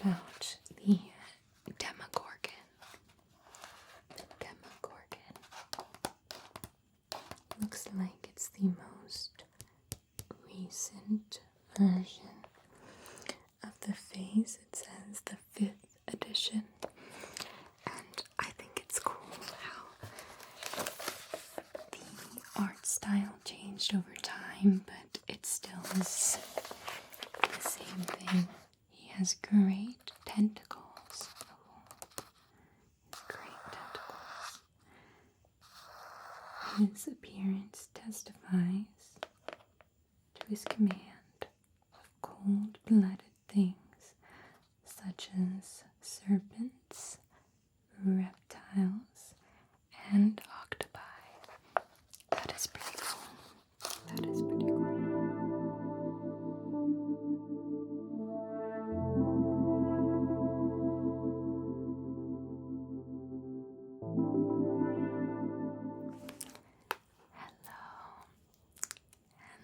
about the Demogorgon. The Demogorgon looks like it's the most recent version of the phase. It says the 5th edition, and I think it's cool how the art style changed over time, but it still is the same thing. He has great tentacles. Great tentacles. His appearance testifies to his command of cold-blooded things such as serpents, reptiles, and octopi. That is pretty cool. That is pretty cool.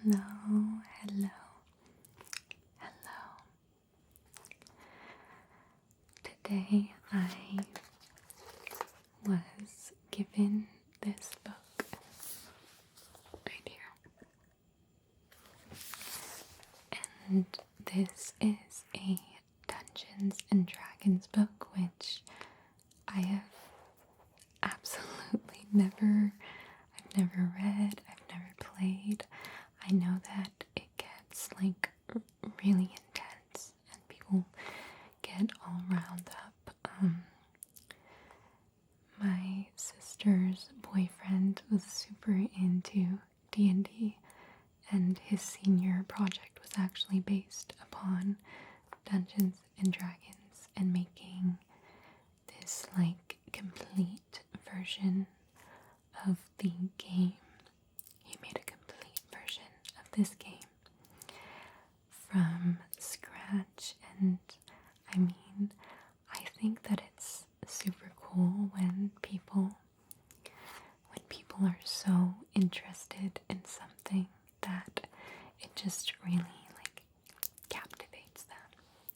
Hello. Today I was given this book right here. And this is a Dungeons and Dragons book, which I have absolutely never read, I've never played. I know that it gets like really intense and people get all riled up. My sister's boyfriend was super into D&D, and his senior project was actually based upon Dungeons and Dragons and making this like complete version of the game. He made a complete version of this game from scratch, and I mean, I think that it's super cool when people are so interested in something that it just really like captivates them.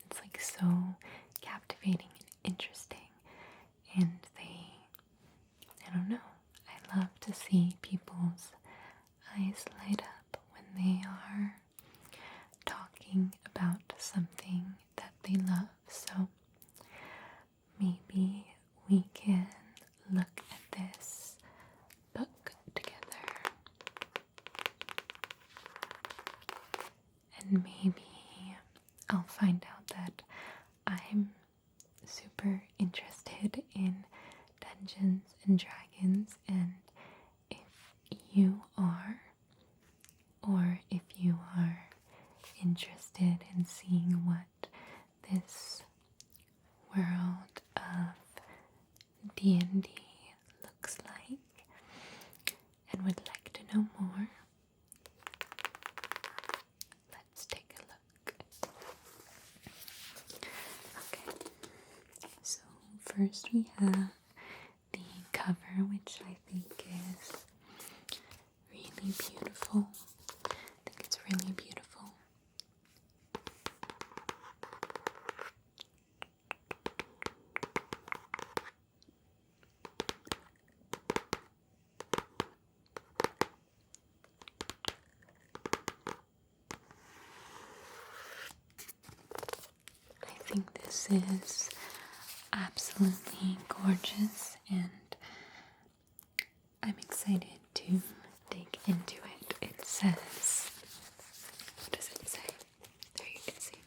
It's like so captivating and interesting, and I don't know, I love to see people's eyes light up when they are talking about something that they love. So maybe we can look at this book together, and maybe I'll find out that I'm super interested in Dungeons and Dragons, and if you are, or if you are interested in seeing what this world of D&D looks like and would like to know more, let's take a look. Okay, so first we have the cover, which I think is really beautiful. I think it's really beautiful. I think this is absolutely gorgeous, and I'm excited to dig into it. It says, what does it say? There you can see.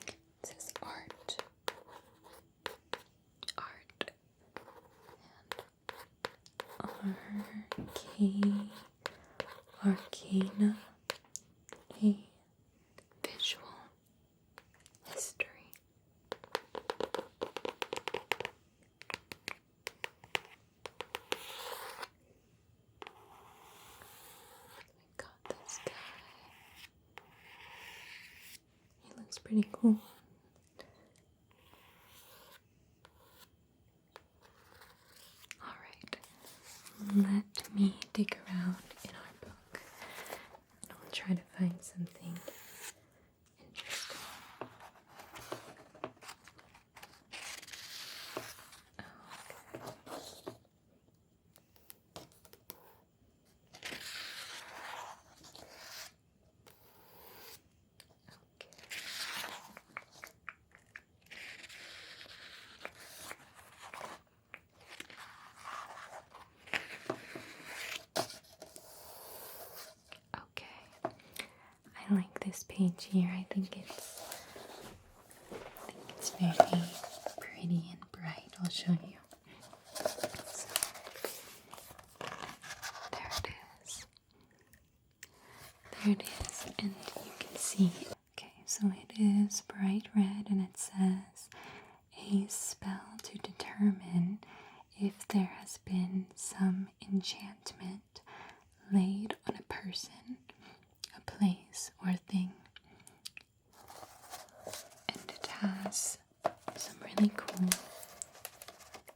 It says art, and arcana, a visual history. This guy. He looks pretty cool. Alright, let me dig around in our book and I'll try to find something interesting. page here. I think it's very pretty and bright. I'll show you. So, there it is. There it is, and you can see. Okay, so it is bright red, and it says a spell to determine if there has been some enchantment laid on a person, a place, or a thing. And it has some really cool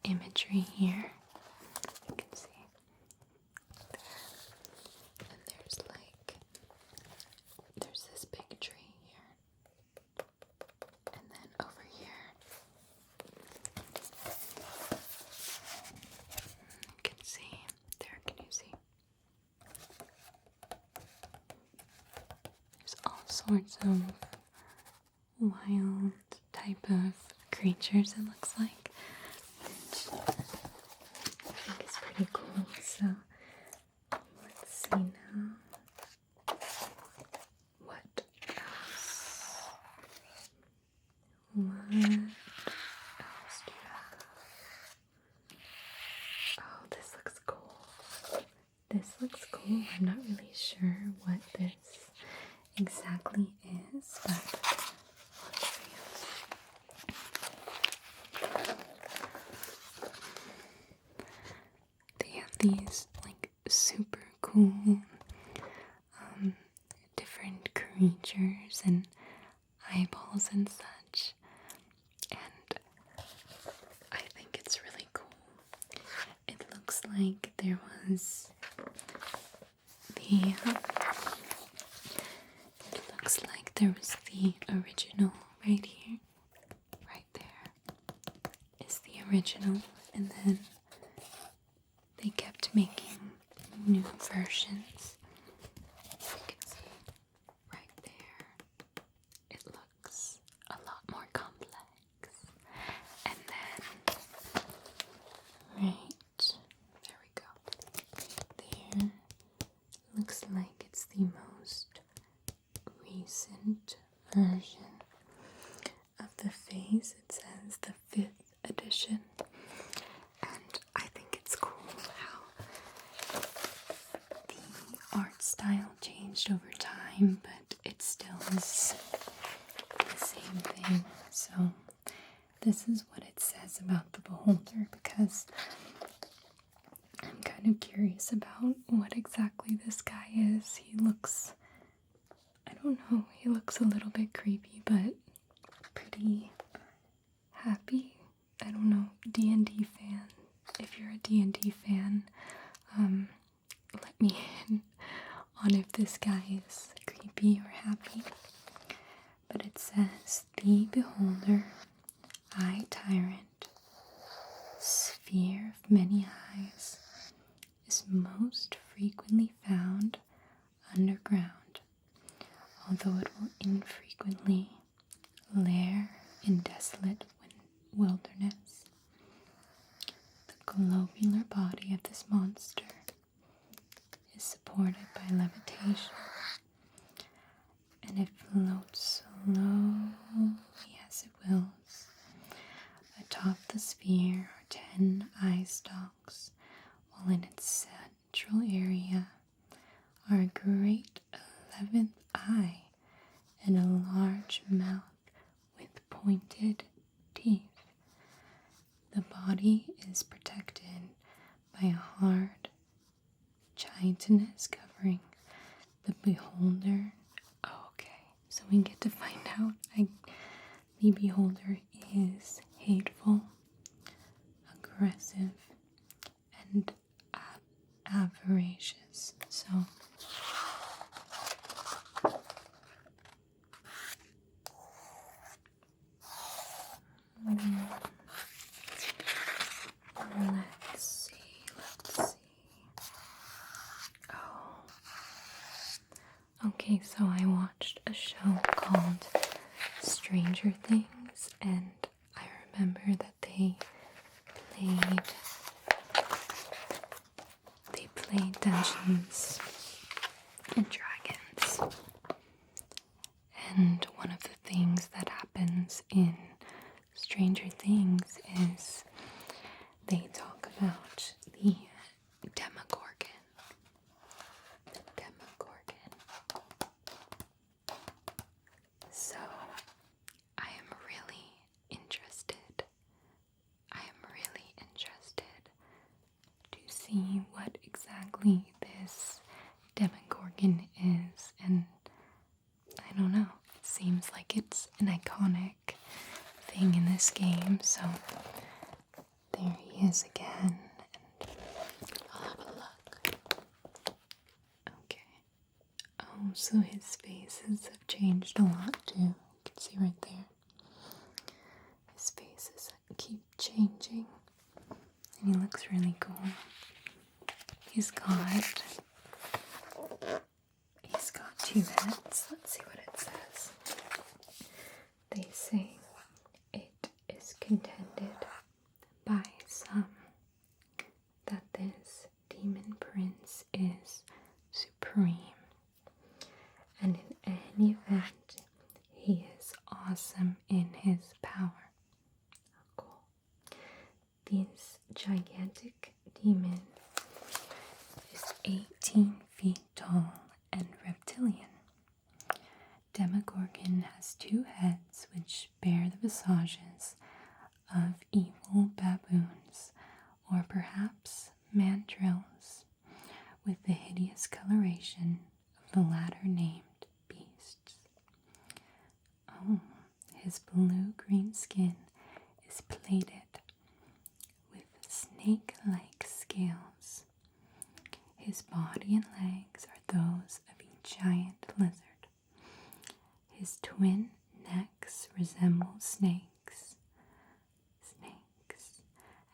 imagery here. You can see. And there's this big tree here. And then over here, you can see. There, can you see? There's all sorts of wild type of creatures, it looks like, which I think is pretty cool. So let's see now. What else? What else do you have? Oh, this looks cool. This looks cool. I'm not really sure what this exactly is, but I'll show you. They have these like super cool different creatures and eyeballs and such, and I think it's really cool. It looks like there was the original right here. Right there is the original, and then they kept making new versions. You can see right there. It looks a lot more complex. And then right there we go. There looks like it's the most recent version of the face. It says the 5th edition, and I think it's cool how the art style changed over time, but it still is the same thing. So this is what it says about the beholder, because I'm kind of curious about what exactly this guy is. He looks, I don't know, he looks a little bit creepy, but pretty happy. I don't know, D&D fan. If you're a D&D fan, let me in on if this guy is creepy or happy. But it says, the beholder, eye tyrant, sphere of many eyes, is most frequently found underground, although it will infrequently lair in desolate wilderness. The globular body of this monster is supported by levitation, and it floats slowly as it wills. Atop the sphere are 10 eye stalks, while in its central area are a great 11th eye and a large mouth with pointed teeth. The body is protected by a hard, chitinous covering. The beholder, so we get to find out the beholder is hateful, aggressive, and avaricious. So let's see. Okay, so I watched a show called Stranger Things, and I remember that they played Dungeons and Dragons. Stranger Things is they talk about the Demogorgon. The Demogorgon. So I am really interested. To see what exactly this Demogorgon is, and I don't know, it seems like it's an iconic thing in this game, so there he is again, and I'll have a look. Okay. Oh, so his faces have changed a lot too. You can see right there. His faces keep changing, and he looks really cool. He's got 2 heads. Let's see what it says. They say it is contended by some that this demon prince is supreme, and in any event, he is awesome in his power. Cool. This gigantic demon is 18 feet tall and reptilian. Demogorgon has 2 heads which bear the visages of evil baboons, or perhaps mandrills, with the hideous coloration of the latter named beasts. Oh, his blue-green skin is plated with snake-like scales. His body and legs are those of a giant lizard. His twin necks resemble snakes,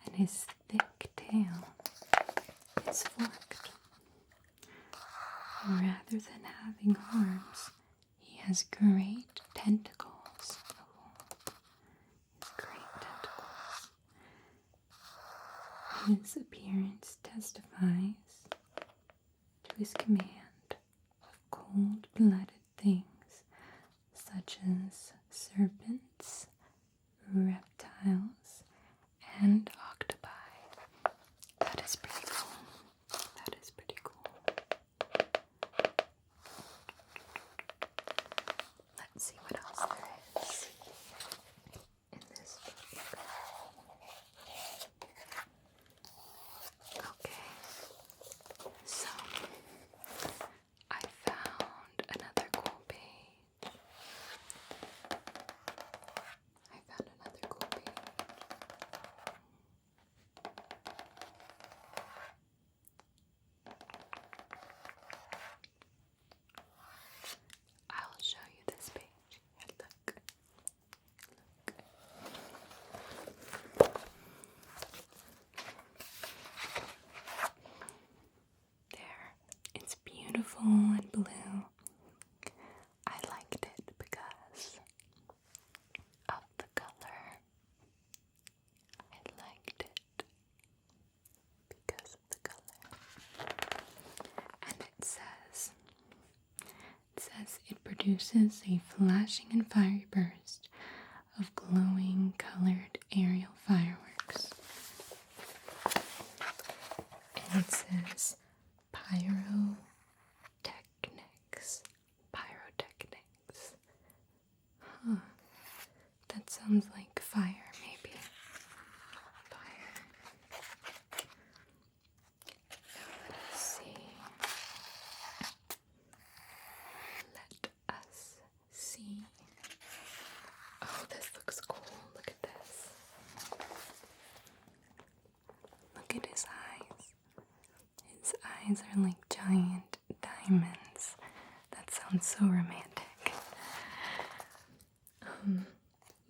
and his thick tail is forked. Rather than having arms, he has great tentacles. His appearance testifies to his command of cold-blooded things such as serpents, reptiles, and octopi. That is pretty cool. Let's see what else there is in this book. Okay, so I found another cool page. I'll show you this page. Look. There. It's beautiful and blue. I liked it because of the color. And it says it produces a flashing and fiery burst of glowing colored aerial fireworks. And it says Pyrotechnics. Huh. That sounds like fire, maybe. Fire. Let us see. Oh, this looks cool. Look at this. Look at his eyes. His eyes are like giant diamonds. That sounds so romantic.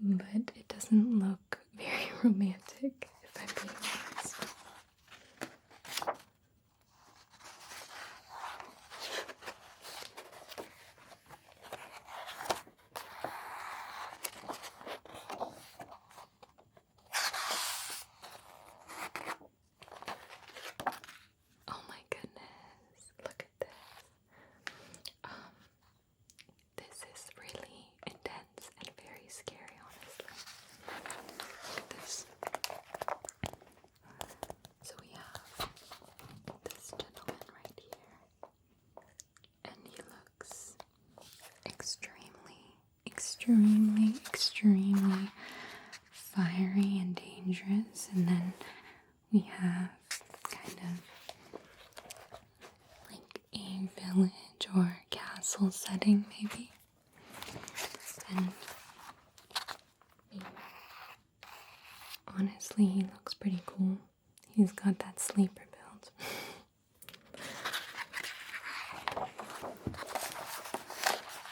But it doesn't look very romantic, if I'm being honest. Oh my goodness, look at this. This is really intense and very scary, honestly. extremely, extremely fiery and dangerous. And then we have kind of like a village or castle setting, maybe. And honestly, he looks pretty cool. He's got that sleeper build.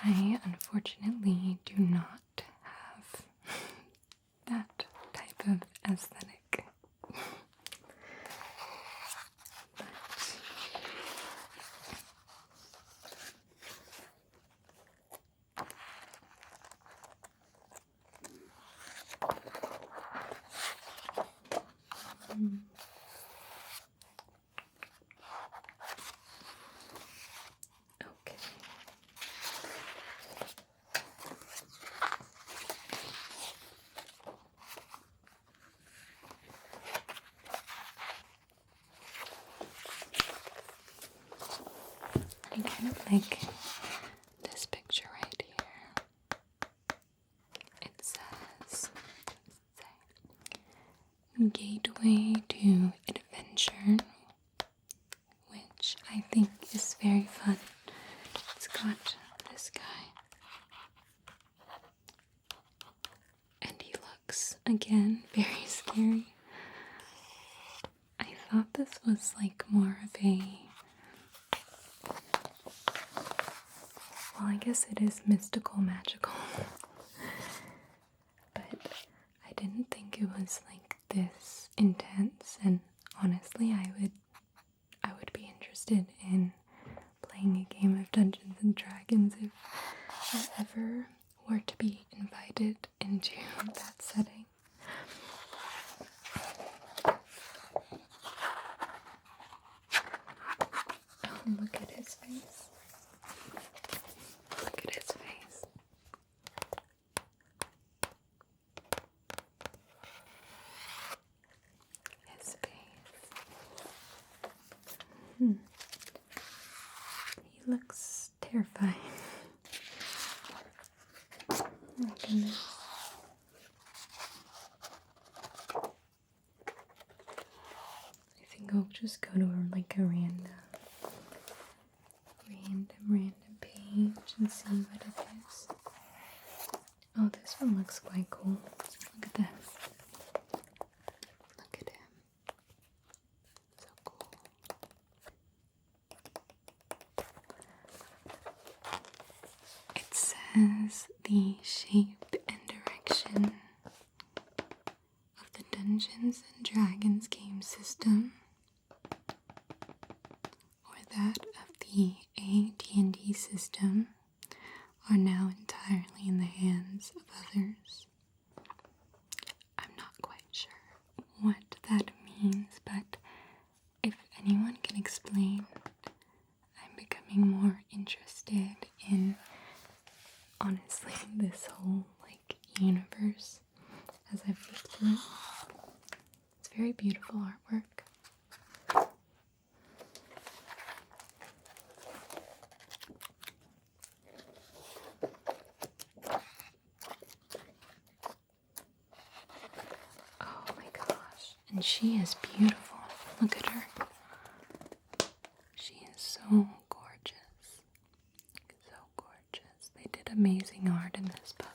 I unfortunately do not have that type of aesthetic. Okay. I kind of like this picture right here. It says, Gateway to Adventure, which I think is very fun. It's got this guy, and he looks, again, very scary. I thought this was like more of a, well, I guess it is mystical, magical, but I didn't think it was like this intense, and honestly, I would be interested in playing a game of Dungeons and Dragons if I ever were to be invited into that setting. Oh, look at his face. Look at his face. His face. He looks terrifying. Oh my goodness. I think I'll just go to like a random page and see what it is. Oh, this one looks quite cool. Look at this. Look at him. So cool. It says the shape and direction of the Dungeons and Dragons game system, or that of the AD&D system, are now entirely in the hands of others. I'm not quite sure what that means, but if anyone can explain, I'm becoming more interested in, honestly, this whole like universe as I've looked through. It's very beautiful artwork. Oh my gosh. And she is beautiful. Look at her. She is so gorgeous. So gorgeous. They did amazing art in this book.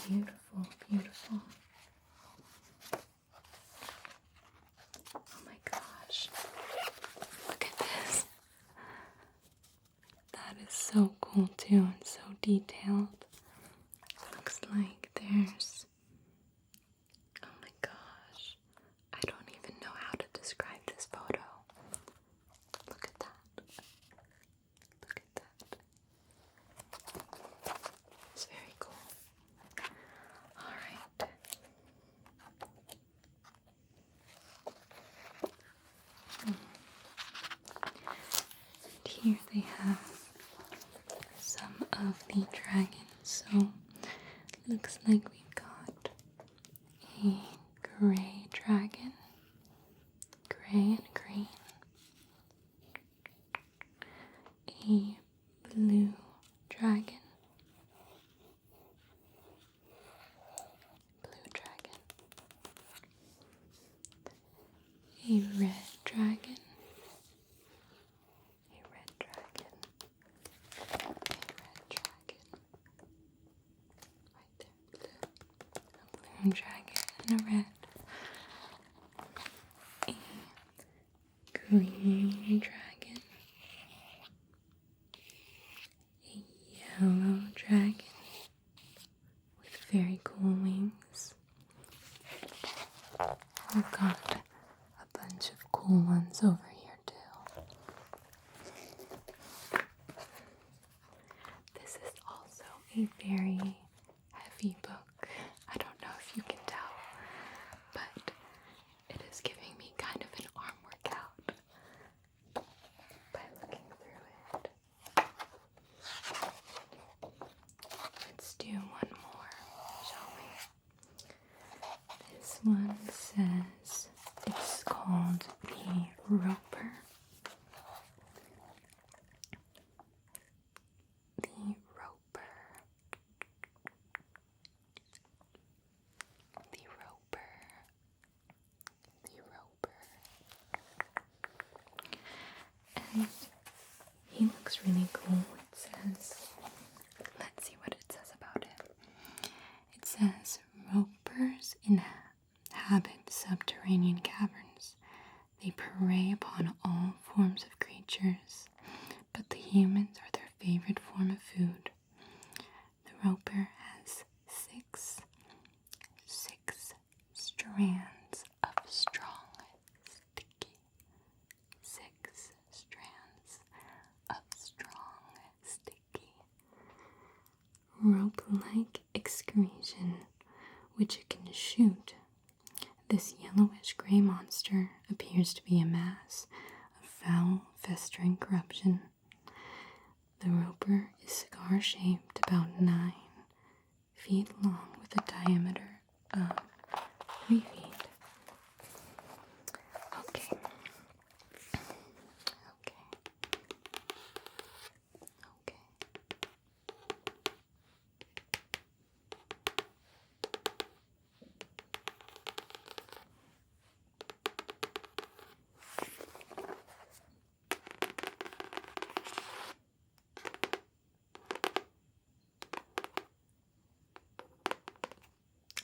Beautiful, beautiful. Oh my gosh. Look at this. That is so cool too, and so detailed. Looks like there's, oh my gosh, I don't even know how to describe this photo. Look at that. Look at that. It's very cool. Alright. And here they have some of the dragons. So looks like we've got a gray dragon, gray and green, a blue dragon, blue dragon, a red dragon, a red dragon, a red dragon, right there, blue, a blue dragon, and a red, a green dragon, a yellow dragon with very cool wings. We've got a bunch of cool ones over here too. This is also a very heavy book. I don't know if you can tell, but it is giving me kind of an arm workout by looking through it. Let's do one more, shall we? This one says it's called the Roper. The Roper. The Roper. The Roper. And he looks really cool. It says, let's see what it says about it. It says, Ropers inhabit subterranean caverns. They prey upon all forms of creatures, but the humans are their favorite form of food. The roper has six strands of strong, sticky, 6 strands of strong, sticky, rope-like excretion, which it can shoot. This yellowish-gray monster appears to be a mass of foul, festering corruption. The roper is cigar-shaped, about 9 feet long, with a diameter of 3 feet. Okay.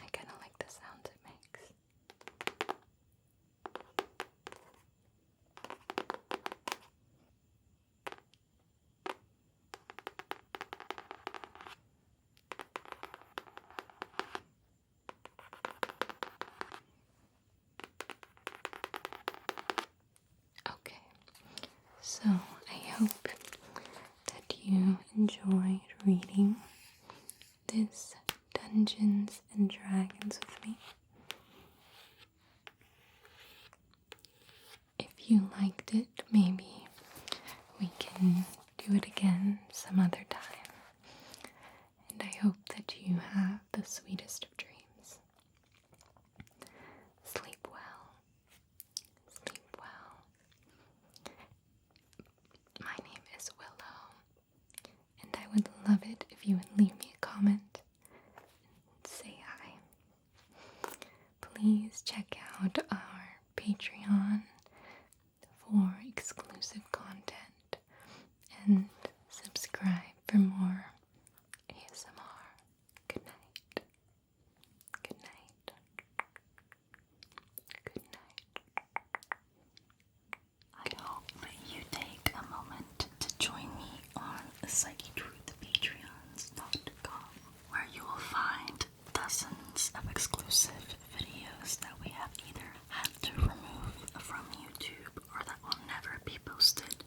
I kind of like the sounds it makes. Okay, so I hope that you enjoyed reading this Dungeons and Dragons with me. If you liked it, maybe we can do it again some other time. And I hope that you have the sweetest of dreams. Sleep well. Sleep well. My name is Willow, and I would love it if you would leave me a comment and say hi. Please check out our Patreon for exclusive content and subscribe for more ASMR. Good night. Good night. Good night. I hope that you take a moment to join me on Psychetruth.patreons.com, where you will find dozens of exclusive videos that we have either had to remove from YouTube or that will never be posted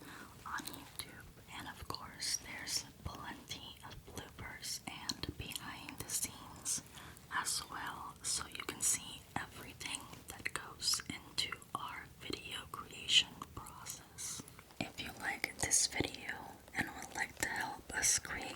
on YouTube. And of course, there's plenty of bloopers and behind the scenes as well, so you can see everything that goes into our video creation process. If you like this video and would like to help us create